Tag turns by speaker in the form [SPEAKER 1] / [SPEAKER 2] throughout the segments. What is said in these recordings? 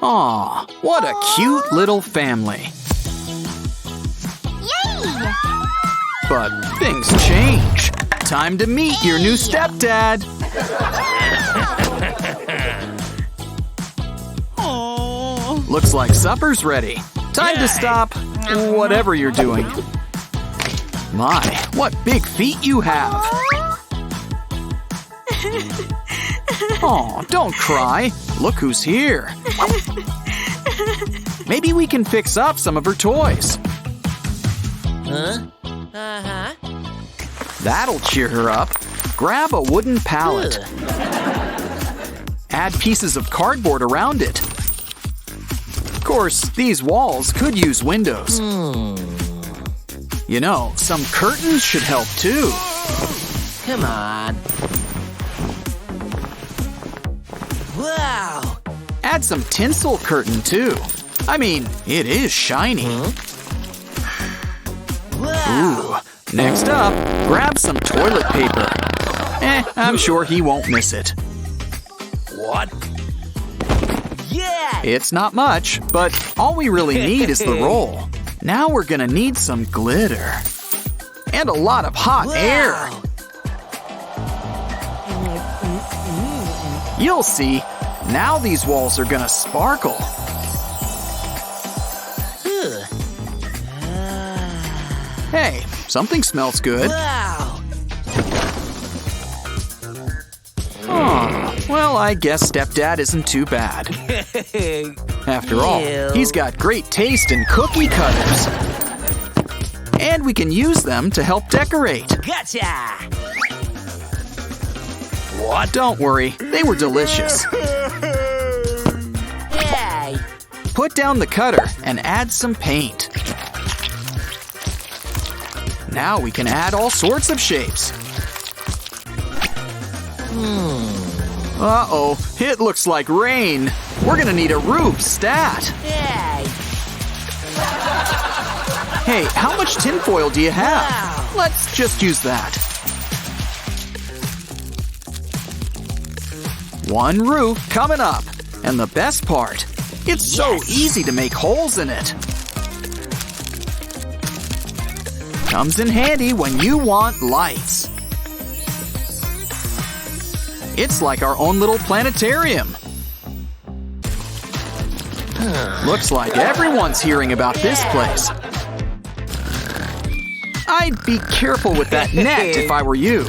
[SPEAKER 1] Aw, what a cute little family.
[SPEAKER 2] Yay!
[SPEAKER 1] But things change. Time to meet your new stepdad. Looks like supper's ready. Time to stop whatever you're doing. My, what big feet you have. Oh, don't cry. Look who's here. Maybe we can fix up some of her toys.
[SPEAKER 3] Huh? Uh-huh.
[SPEAKER 1] That'll cheer her up. Grab a wooden pallet. Add pieces of cardboard around it. Of course, these walls could use windows. You know, some curtains should help too.
[SPEAKER 3] Come on. Wow!
[SPEAKER 1] Add some tinsel curtain too. I mean, it is shiny.
[SPEAKER 3] Wow!
[SPEAKER 1] Ooh. Next up, grab some toilet paper. I'm sure he won't miss it.
[SPEAKER 3] What? Yeah!
[SPEAKER 1] It's not much, but all we really need is the roll. Now we're gonna need some glitter. And a lot of hot air. You'll see. Now these walls are gonna sparkle. Hey, something smells good.
[SPEAKER 3] Wow!
[SPEAKER 1] Oh, well, I guess stepdad isn't too bad. After all, he's got great taste in cookie cutters. And we can use them to help decorate.
[SPEAKER 3] Gotcha! What?
[SPEAKER 1] Don't worry, they were delicious.
[SPEAKER 3] Hey!
[SPEAKER 1] Put down the cutter and add some paint. Now we can add all sorts of shapes. Uh-oh, it looks like rain. We're gonna need a roof stat.
[SPEAKER 3] Hey!
[SPEAKER 1] Hey, how much tinfoil do you have?
[SPEAKER 3] Wow.
[SPEAKER 1] Let's just use that. One roof coming up. And the best part, it's so easy to make holes in it. Comes in handy when you want lights. It's like our own little planetarium. Looks like everyone's hearing about this place. I'd be careful with that net if I were you.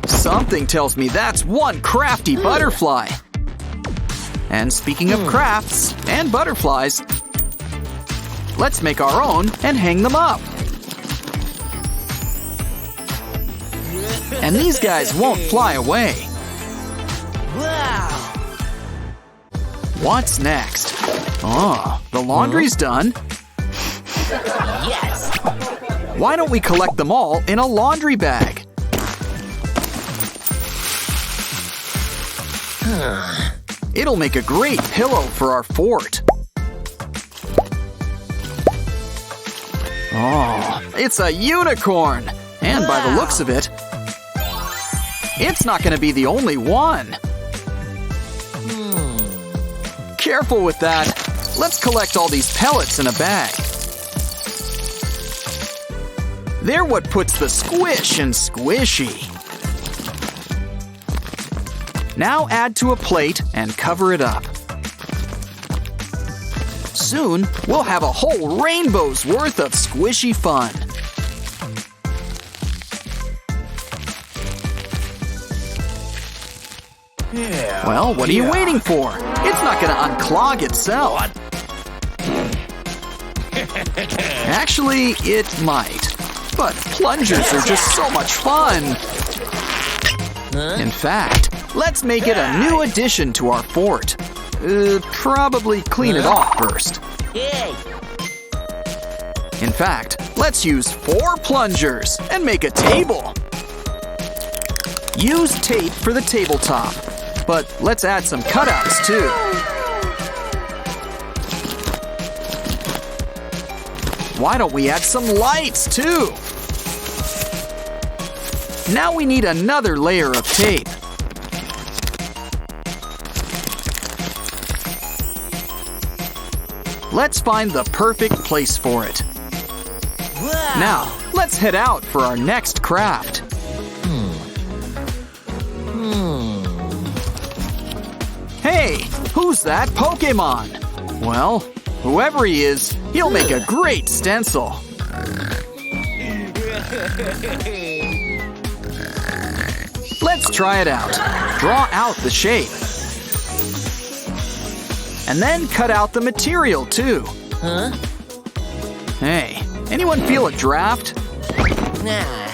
[SPEAKER 1] Something tells me that's one crafty butterfly. And speaking of crafts and butterflies, let's make our own and hang them up. And these guys won't fly away.
[SPEAKER 3] Wow!
[SPEAKER 1] What's next? Oh, the laundry's done.
[SPEAKER 3] Yes!
[SPEAKER 1] Why don't we collect them all in a laundry bag? It'll make a great pillow for our fort. Oh, it's a unicorn! And by the looks of it, it's not going to be the only one. Careful with that. Let's collect all these pellets in a bag. They're what puts the squish in squishy. Now add to a plate and cover it up. Soon, we'll have a whole rainbow's worth of squishy fun. Well, what are you waiting for? It's not going to unclog itself. Actually, it might. But plungers are just so much fun. In fact, let's make it a new addition to our fort. Probably clean it off first. In fact, let's use 4 plungers and make a table. Use tape for the tabletop, but let's add some cutouts too. Why don't we add some lights too? Now we need another layer of tape. Let's find the perfect place for it. Now, let's head out for our next craft. Hey, who's that Pokemon? Well, whoever he is, he'll make a great stencil. Let's try it out. Draw out the shape. And then cut out the material, too.
[SPEAKER 3] Huh?
[SPEAKER 1] Hey, anyone feel a draft?
[SPEAKER 3] Nah.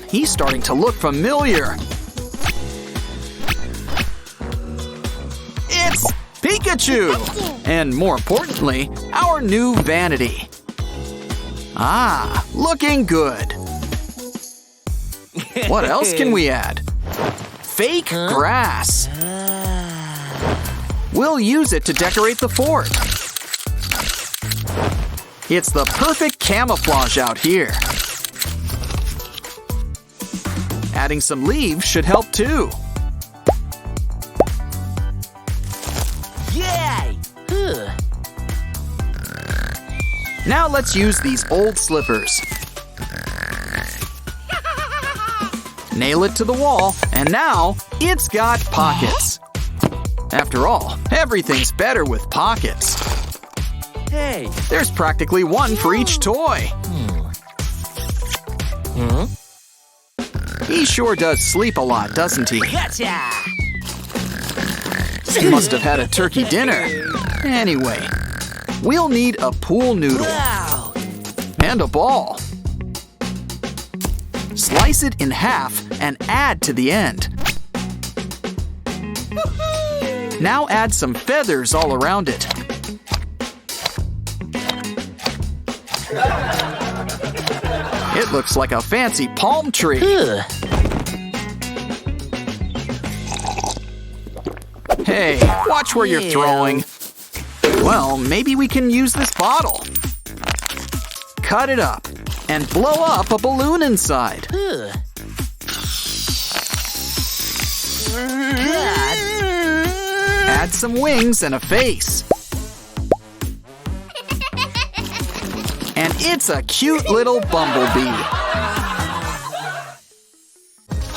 [SPEAKER 1] He's starting to look familiar. It's Pikachu! And more importantly, our new vanity. Ah, looking good. What else can we add? Fake grass. We'll use it to decorate the fort. It's the perfect camouflage out here. Adding some leaves should help too.
[SPEAKER 3] Yay!
[SPEAKER 1] Now let's use these old slippers. Nail it to the wall, and now it's got pockets. After all, everything's better with pockets.
[SPEAKER 3] Hey!
[SPEAKER 1] There's practically one for each toy. He sure does sleep a lot, doesn't he?
[SPEAKER 3] Gotcha!
[SPEAKER 1] He must have had a turkey dinner. Anyway, we'll need a pool noodle
[SPEAKER 3] Wow!
[SPEAKER 1] and a ball. Slice it in half and add to the end. Now add some feathers all around it. It looks like a fancy palm tree. Hey, watch where you're throwing. Well, maybe we can use this bottle. Cut it up and blow up a balloon inside. Add some wings and a face. And it's a cute little bumblebee.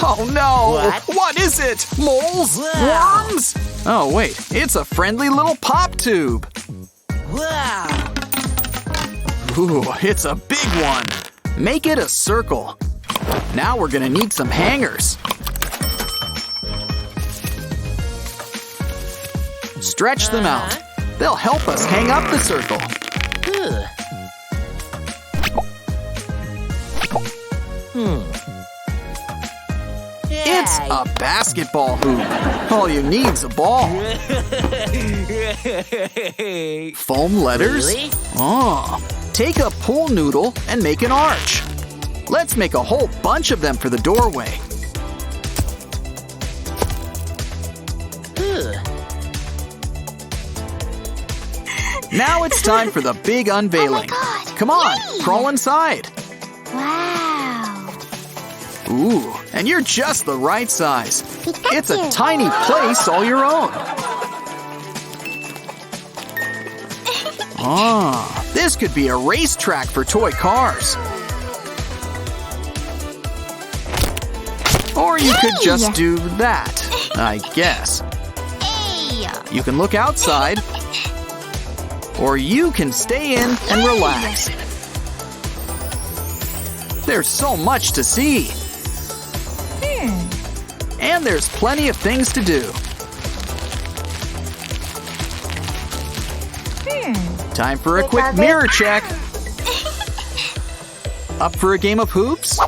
[SPEAKER 1] Oh no! What is it? Moles?
[SPEAKER 3] Wow.
[SPEAKER 1] Worms? Oh wait, it's a friendly little pop tube.
[SPEAKER 3] Wow!
[SPEAKER 1] Ooh, it's a big one. Make it a circle. Now we're gonna need some hangers. Stretch them out. They'll help us hang up the circle. It's a basketball hoop. All you need's a ball. Foam letters?
[SPEAKER 3] Really?
[SPEAKER 1] Oh. Take a pool noodle and make an arch. Let's make a whole bunch of them for the doorway. Now it's time for the big unveiling.
[SPEAKER 2] Oh my God.
[SPEAKER 1] Come on,
[SPEAKER 2] Yay.
[SPEAKER 1] crawl inside.
[SPEAKER 2] Wow.
[SPEAKER 1] Ooh, and you're just the right size.
[SPEAKER 2] Pikachu.
[SPEAKER 1] It's a tiny place all your own. Ah, this could be a racetrack for toy cars. Or you could just do that, I guess.
[SPEAKER 2] Hey.
[SPEAKER 1] You can look outside, or you can stay in and relax. There's so much to see. And there's plenty of things to do. Time for a quick mirror check. Up for a game of hoops?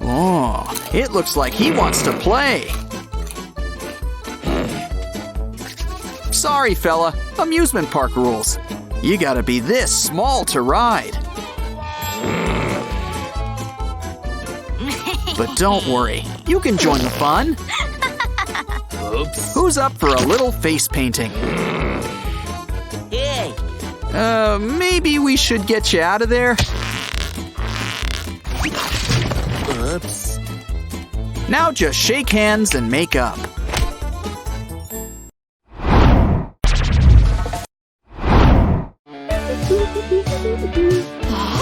[SPEAKER 1] Oh, it looks like he wants to play. Sorry, fella. Amusement park rules. You gotta be this small to ride. But don't worry, you can join the fun.
[SPEAKER 3] Oops.
[SPEAKER 1] Who's up for a little face painting?
[SPEAKER 3] Hey!
[SPEAKER 1] Maybe we should get you out of there.
[SPEAKER 3] Oops.
[SPEAKER 1] Now just shake hands and make up.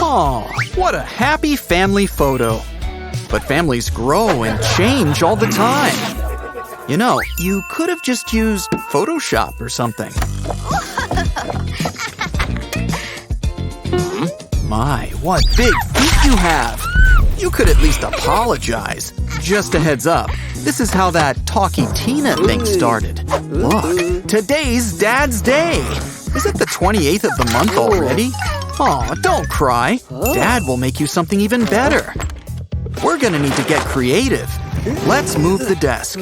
[SPEAKER 1] Oh, what a happy family photo. But families grow and change all the time. You know, you could have just used Photoshop or something. My, what big feet you have! You could at least apologize. Just a heads up, this is how that talky Tina thing started. Look, today's Dad's Day! Is it the 28th of the month already? Aw, don't cry. Dad will make you something even better. We're gonna need to get creative. Let's move the desk.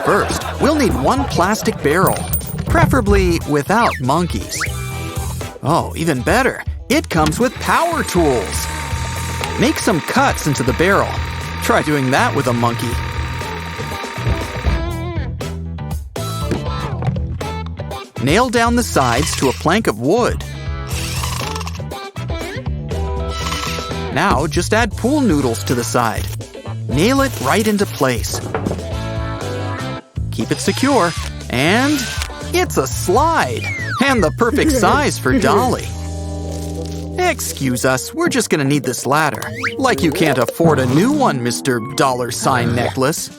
[SPEAKER 1] First, we'll need one plastic barrel, preferably without monkeys. Oh, even better, it comes with power tools. Make some cuts into the barrel. Try doing that with a monkey. Nail down the sides to a plank of wood. Now just add pool noodles to the side. Nail it right into place. Keep it secure, and it's a slide, and the perfect size for Dolly. Excuse us, we're just gonna need this ladder. Like you can't afford a new one, Mr. Dollar Sign Necklace.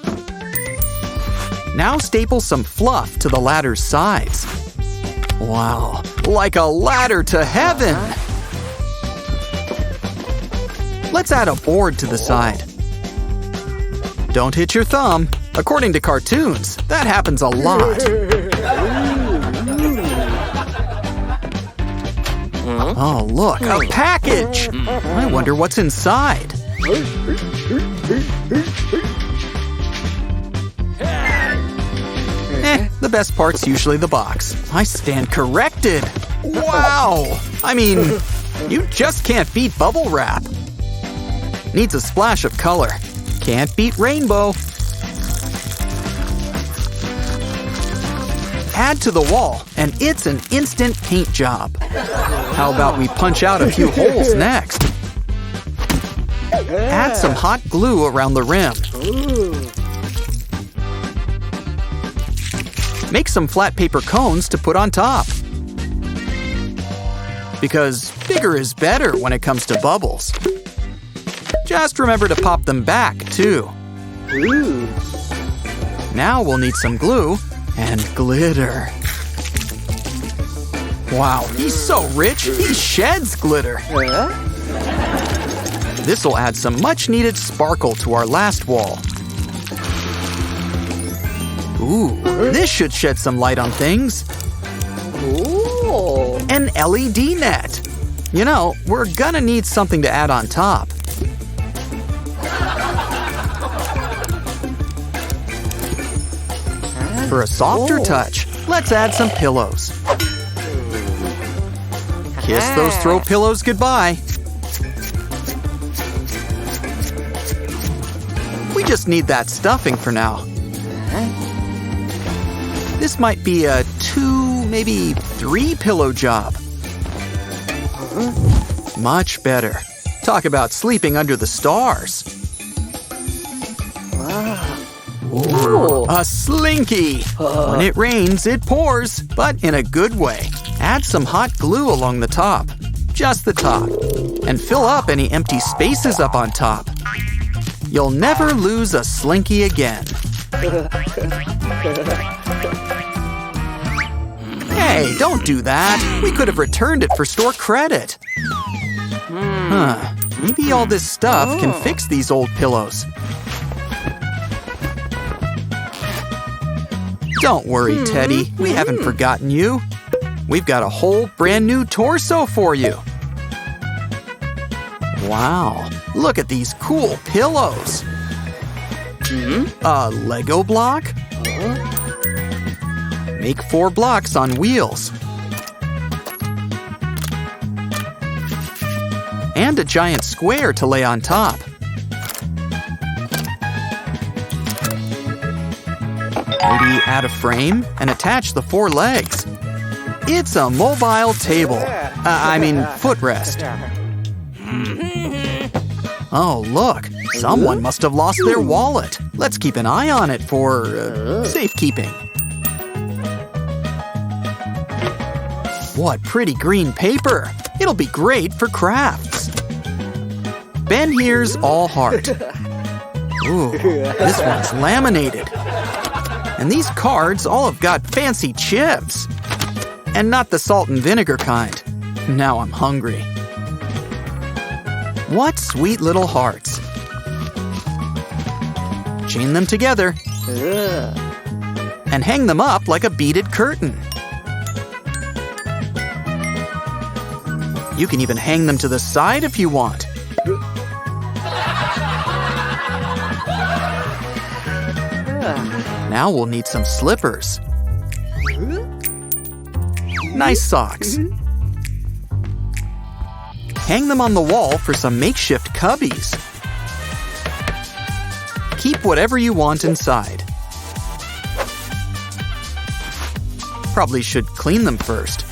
[SPEAKER 1] Now staple some fluff to the ladder's sides. Wow, like a ladder to heaven! Let's add a board to the side. Don't hit your thumb. According to cartoons, that happens a lot. Oh, look, a package! I wonder what's inside. The best part's usually the box. I stand corrected. Wow! I mean, you just can't beat bubble wrap. Needs a splash of color. Can't beat rainbow. Add to the wall, and it's an instant paint job. How about we punch out a few holes next? Add some hot glue around the rim. Make some flat paper cones to put on top. Because bigger is better when it comes to bubbles. Just remember to pop them back, too. Now we'll need some glue and glitter. Wow, he's so rich, he sheds glitter. This'll add some much-needed sparkle to our last wall. Ooh, this should shed some light on things.
[SPEAKER 4] Ooh.
[SPEAKER 1] An LED net. You know, we're gonna need something to add on top. For a softer touch, let's add some pillows. Kiss those throw pillows goodbye. We just need that stuffing for now. This might be a 2, maybe 3 pillow job. Much better. Talk about sleeping under the stars. Ooh, a slinky! When it rains, it pours, but in a good way. Add some hot glue along the top. Just the top. And fill up any empty spaces up on top. You'll never lose a slinky again. Hey, don't do that. We could have returned it for store credit. Maybe all this stuff can fix these old pillows. Don't worry, Teddy. We haven't forgotten you. We've got a whole brand new torso for you. Wow, look at these cool pillows. A Lego block? Make 4 blocks on wheels. And a giant square to lay on top. Maybe add a frame and attach the 4 legs. It's a mobile table. I mean, footrest. Oh, look. Someone must have lost their wallet. Let's keep an eye on it for safekeeping. What pretty green paper. It'll be great for crafts. Ben here's all heart. Ooh, this one's laminated. And these cards all have got fancy chips. And not the salt and vinegar kind. Now I'm hungry. What sweet little hearts. Chain them together. And hang them up like a beaded curtain. You can even hang them to the side if you want. Now we'll need some slippers. Nice socks. Hang them on the wall for some makeshift cubbies. Keep whatever you want inside. Probably should clean them first.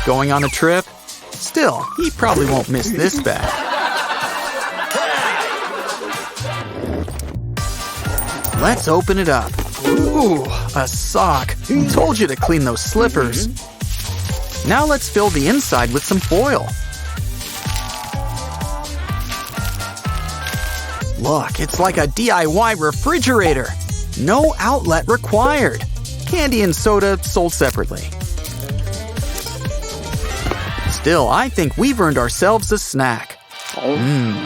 [SPEAKER 1] Going on a trip? Still, he probably won't miss this bag. Let's open it up. Ooh, a sock. Told you to clean those slippers. Now let's fill the inside with some foil. Look, it's like a DIY refrigerator. No outlet required. Candy and soda sold separately. Still, I think we've earned ourselves a snack.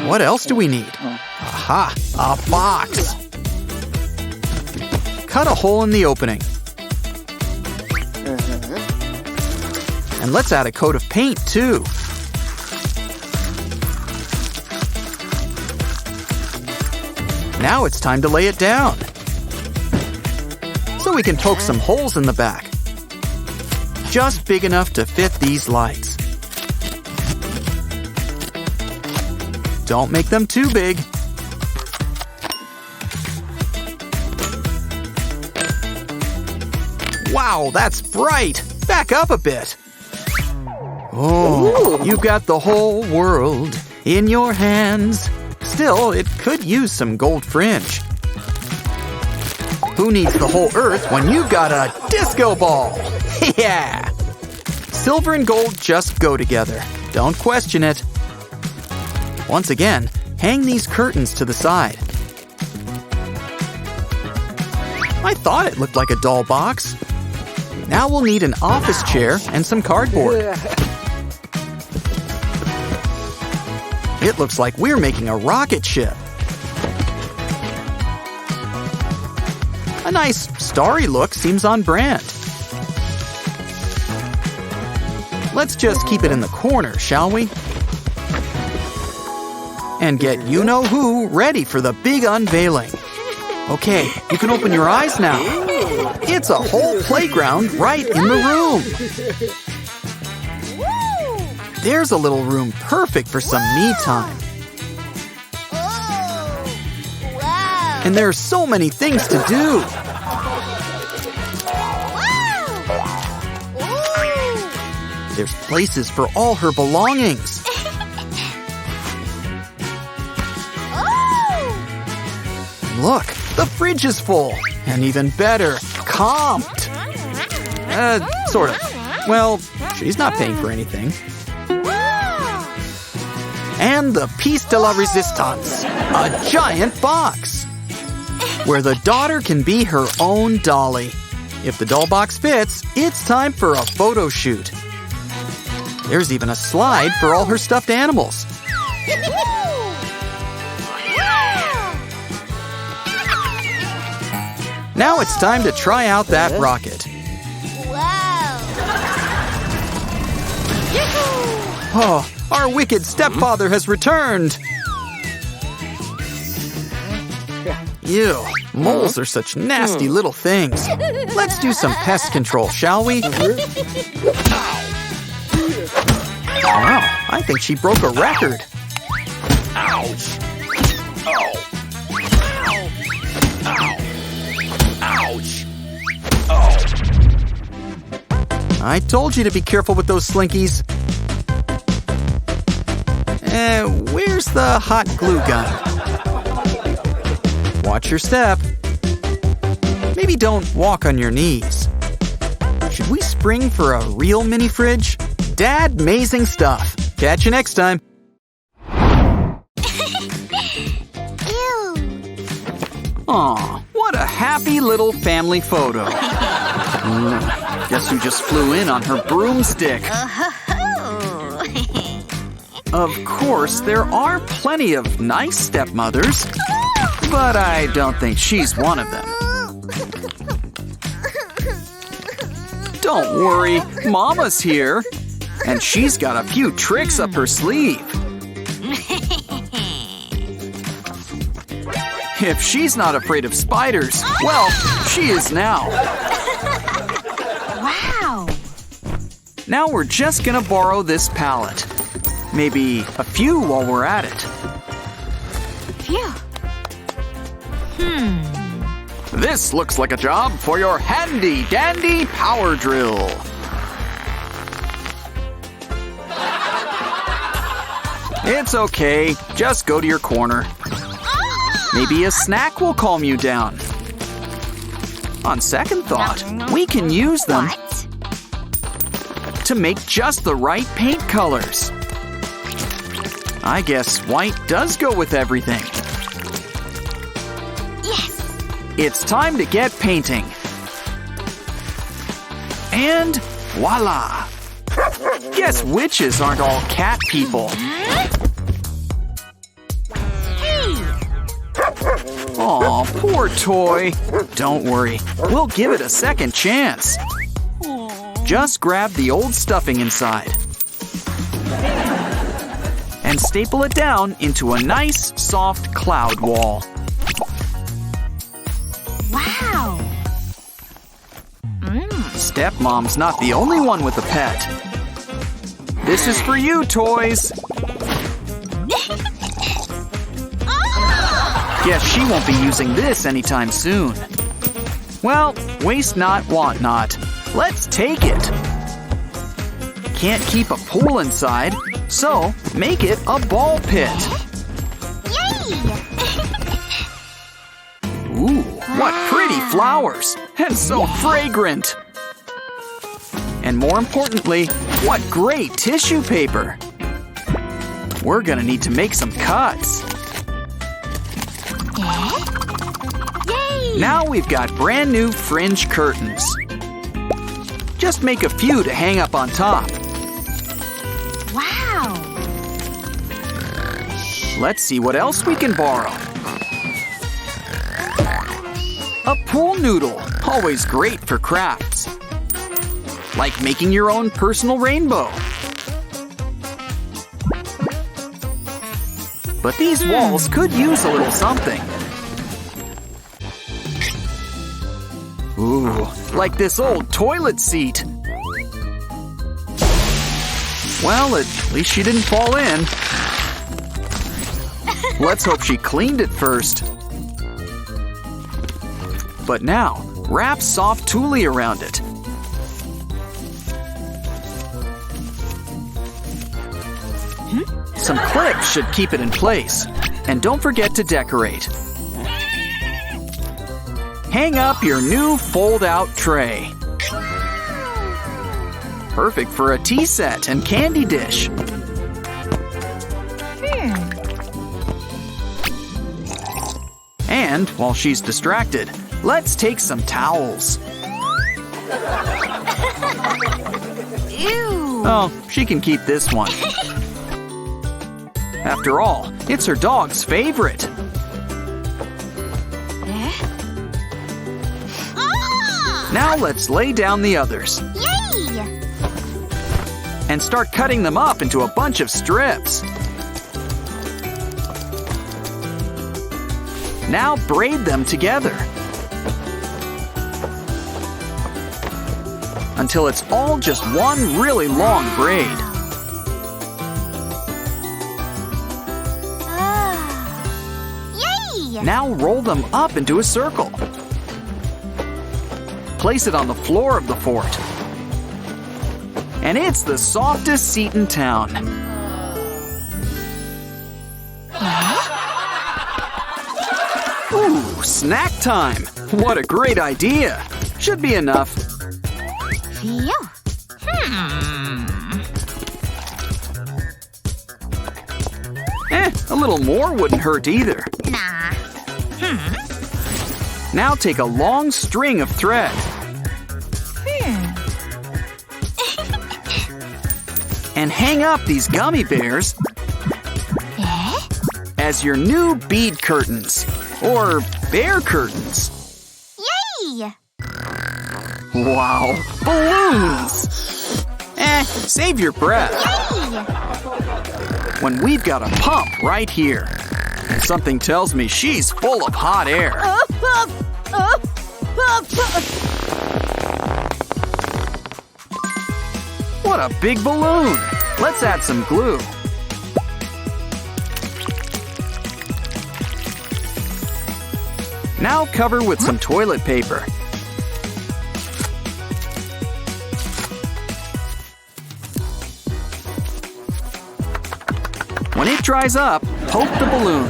[SPEAKER 1] What else do we need? Aha, a box. Cut a hole in the opening. And let's add a coat of paint, too. Now it's time to lay it down. So we can poke some holes in the back. Just big enough to fit these lights. Don't make them too big. Wow, that's bright! Back up a bit. Oh, you've got the whole world in your hands. Still, it could use some gold fringe. Who needs the whole earth when you've got a disco ball? Yeah! Silver and gold just go together. Don't question it. Once again, hang these curtains to the side. I thought it looked like a doll box. Now we'll need an office chair and some cardboard. It looks like we're making a rocket ship. A nice starry look seems on brand. Let's just keep it in the corner, shall we? And get you-know-who ready for the big unveiling. Okay, you can open your eyes now. It's a whole playground right in the room. There's a little room perfect for some me time. And there are so many things to do. There's places for all her belongings. Look, the fridge is full. And even better, comped. Sort of. Well, she's not paying for anything. And the piece de la resistance, a giant box, where the daughter can be her own dolly. If the doll box fits, it's time for a photo shoot. There's even a slide for all her stuffed animals. Now it's time to try out that rocket. Oh, our wicked stepfather has returned. Ew, moles are such nasty little things. Let's do some pest control, shall we? Wow, I think she broke a record.
[SPEAKER 3] Ouch! Oh! Ow! Ouch! Oh!
[SPEAKER 1] I told you to be careful with those slinkies. Where's the hot glue gun. Watch your step. Maybe don't walk on your knees. Should we spring for a real mini fridge? Dad-mazing stuff. Catch you next time.
[SPEAKER 2] Ew.
[SPEAKER 1] Aw, what a happy little family photo. Guess who just flew in on her broomstick? Of course, there are plenty of nice stepmothers, but I don't think she's one of them. Don't worry, Mama's here, and she's got a few tricks up her sleeve. If she's not afraid of spiders, well, she is now.
[SPEAKER 2] Wow.
[SPEAKER 1] Now we're just gonna borrow this palette. Maybe a few while we're at it.
[SPEAKER 2] Phew.
[SPEAKER 1] This looks like a job for your handy-dandy power drill. It's okay, just go to your corner. Maybe a snack will calm you down. On second thought, we can use them
[SPEAKER 2] What?
[SPEAKER 1] to make just the right paint colors. I guess white does go with everything.
[SPEAKER 2] Yes.
[SPEAKER 1] It's time to get painting. And voila! Guess witches aren't all cat people.
[SPEAKER 2] Hey.
[SPEAKER 1] Aw, poor toy. Don't worry, we'll give it a second chance. Just grab the old stuffing inside and staple it down into a nice, soft cloud wall.
[SPEAKER 2] Wow.
[SPEAKER 1] Stepmom's not the only one with a pet. This is for you, toys. Guess she won't be using this anytime soon. Well, waste not, want not. Let's take it. Can't keep a pool inside, so make it a ball pit.
[SPEAKER 2] Yay.
[SPEAKER 1] Ooh, what pretty flowers, and so fragrant. And more importantly, what great tissue paper. We're gonna need to make some cuts.
[SPEAKER 2] Yay.
[SPEAKER 1] Now we've got brand new fringe curtains. Just make a few to hang up on top.
[SPEAKER 2] Wow.
[SPEAKER 1] Let's see what else we can borrow. A pool noodle, always great for crafts. Like making your own personal rainbow. But these walls could use a little something. Ooh, like this old toilet seat. Well, at least she didn't fall in. Let's hope she cleaned it first. But now, wrap soft tulle around it. Some clips should keep it in place. And don't forget to decorate. Hang up your new fold-out tray. Perfect for a tea set and candy dish. And while she's distracted, let's take some towels.
[SPEAKER 2] Ew.
[SPEAKER 1] Oh, she can keep this one. After all, it's her dog's favorite. Now let's lay down the others.
[SPEAKER 2] Yay.
[SPEAKER 1] And start cutting them up into a bunch of strips. Now braid them together until it's all just one really long braid.
[SPEAKER 2] Yay.
[SPEAKER 1] Now roll them up into a circle. Place it on the floor of the fort. And it's the softest seat in town. snack time! What a great idea! Should be enough.
[SPEAKER 2] Phew.
[SPEAKER 1] A little more wouldn't hurt either.
[SPEAKER 2] Nah.
[SPEAKER 1] Now take a long string of thread. And hang up these gummy bears
[SPEAKER 2] Eh?
[SPEAKER 1] as your new bead curtains. Or bear curtains.
[SPEAKER 2] Yay!
[SPEAKER 1] Wow, balloons! Save your breath.
[SPEAKER 2] Yay!
[SPEAKER 1] When we've got a pump right here. And something tells me she's full of hot air. What a big balloon! Let's add some glue. Now cover with some toilet paper. When it dries up, poke the balloon.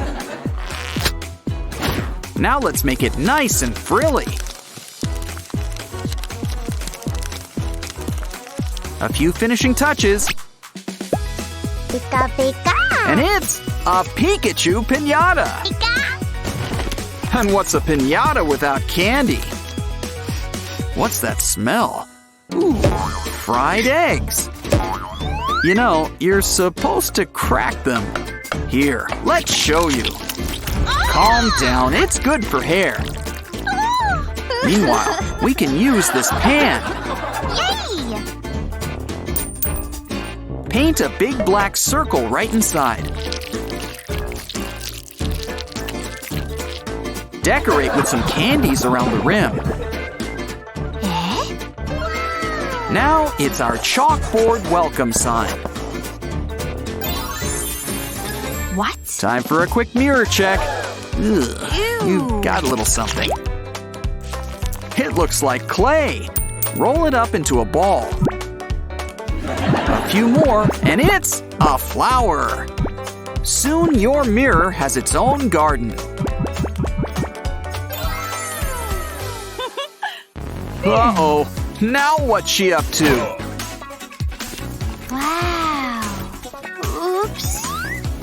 [SPEAKER 1] Now let's make it nice and frilly. A few finishing touches,
[SPEAKER 2] Pika pika.
[SPEAKER 1] and it's a Pikachu piñata.
[SPEAKER 2] Pika.
[SPEAKER 1] And what's a piñata without candy? What's that smell? Ooh, fried eggs. You know, you're supposed to crack them. Here, let's show you. Calm down, it's good for hair. Meanwhile, we can use this pan.
[SPEAKER 2] Yay!
[SPEAKER 1] Paint a big black circle right inside. Decorate with some candies around the rim.
[SPEAKER 2] Eh?
[SPEAKER 1] Now it's our chalkboard welcome sign.
[SPEAKER 2] What?
[SPEAKER 1] Time for a quick mirror check. Ugh, you got a little something. It looks like clay. Roll it up into a ball. A few more, and it's a flower. Soon your mirror has its own garden. Uh-oh, now what's she up to?
[SPEAKER 2] Wow. Oops.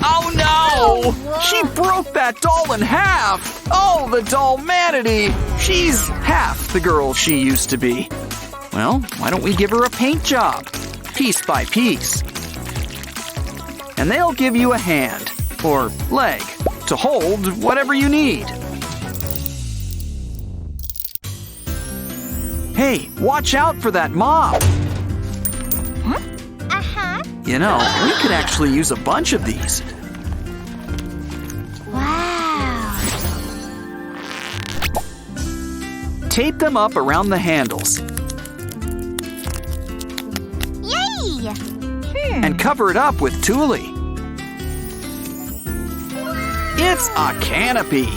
[SPEAKER 1] Oh no! She broke that doll in half! Oh, the doll-manity! She's half the girl she used to be. Well, why don't we give her a paint job? Piece by piece. And they'll give you a hand, or leg, to hold whatever you need. Hey, watch out for that mob!
[SPEAKER 2] Uh-huh.
[SPEAKER 1] You know, we could actually use a bunch of these.
[SPEAKER 2] Wow.
[SPEAKER 1] Tape them up around the handles
[SPEAKER 2] Yay!
[SPEAKER 1] and cover it up with tulle. It's a canopy.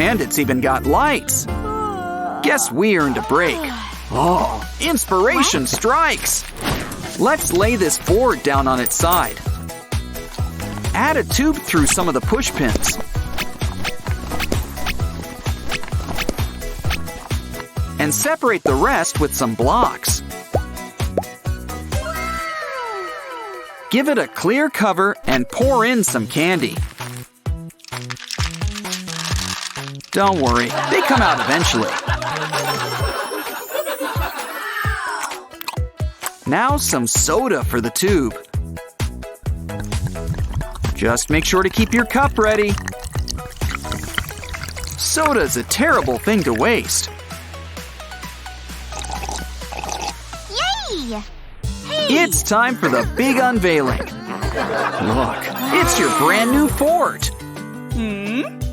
[SPEAKER 1] And it's even got lights. Guess we earned a break. Oh, inspiration strikes! Let's lay this board down on its side. Add a tube through some of the push pins. And separate the rest with some blocks. Give it a clear cover and pour in some candy. Don't worry, they come out eventually. Now some soda for the tube. Just make sure to keep your cup ready. Soda's a terrible thing to waste.
[SPEAKER 2] Yay!
[SPEAKER 1] It's time for the big unveiling. Look, it's your brand new fort.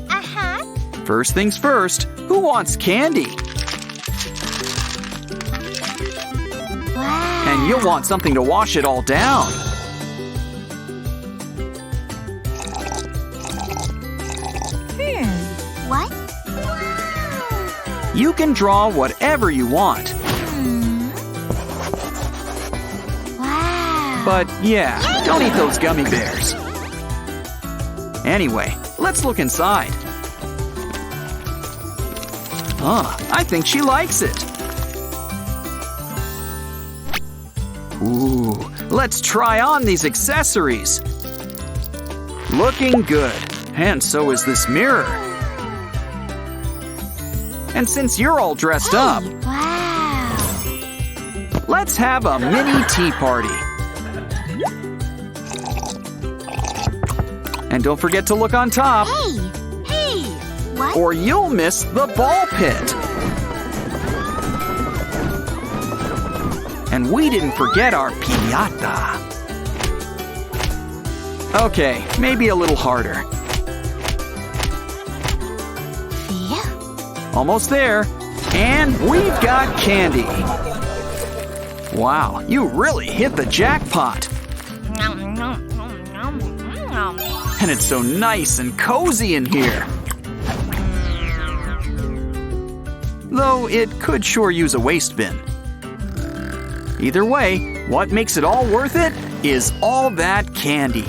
[SPEAKER 2] Uh-huh.
[SPEAKER 1] First things first, who wants candy?
[SPEAKER 2] Wow.
[SPEAKER 1] And you'll want something to wash it all down.
[SPEAKER 2] What?
[SPEAKER 1] You can draw whatever you want.
[SPEAKER 2] Wow.
[SPEAKER 1] But yeah, don't eat those gummy bears. Anyway, Let's look inside. I think she likes it. Ooh, let's try on these accessories. Looking good. And so is this mirror. And since you're all dressed up,
[SPEAKER 2] Wow.
[SPEAKER 1] let's have a mini tea party. And don't forget to look on top,
[SPEAKER 2] Hey, what?
[SPEAKER 1] or you'll miss the ball pit. And we didn't forget our piñata. Okay, maybe a little harder.
[SPEAKER 2] Fia?
[SPEAKER 1] Almost there. And we've got candy. Wow, you really hit the jackpot. And it's so nice and cozy in here. Though it could sure use a waste bin. Either way, what makes it all worth it is all that candy.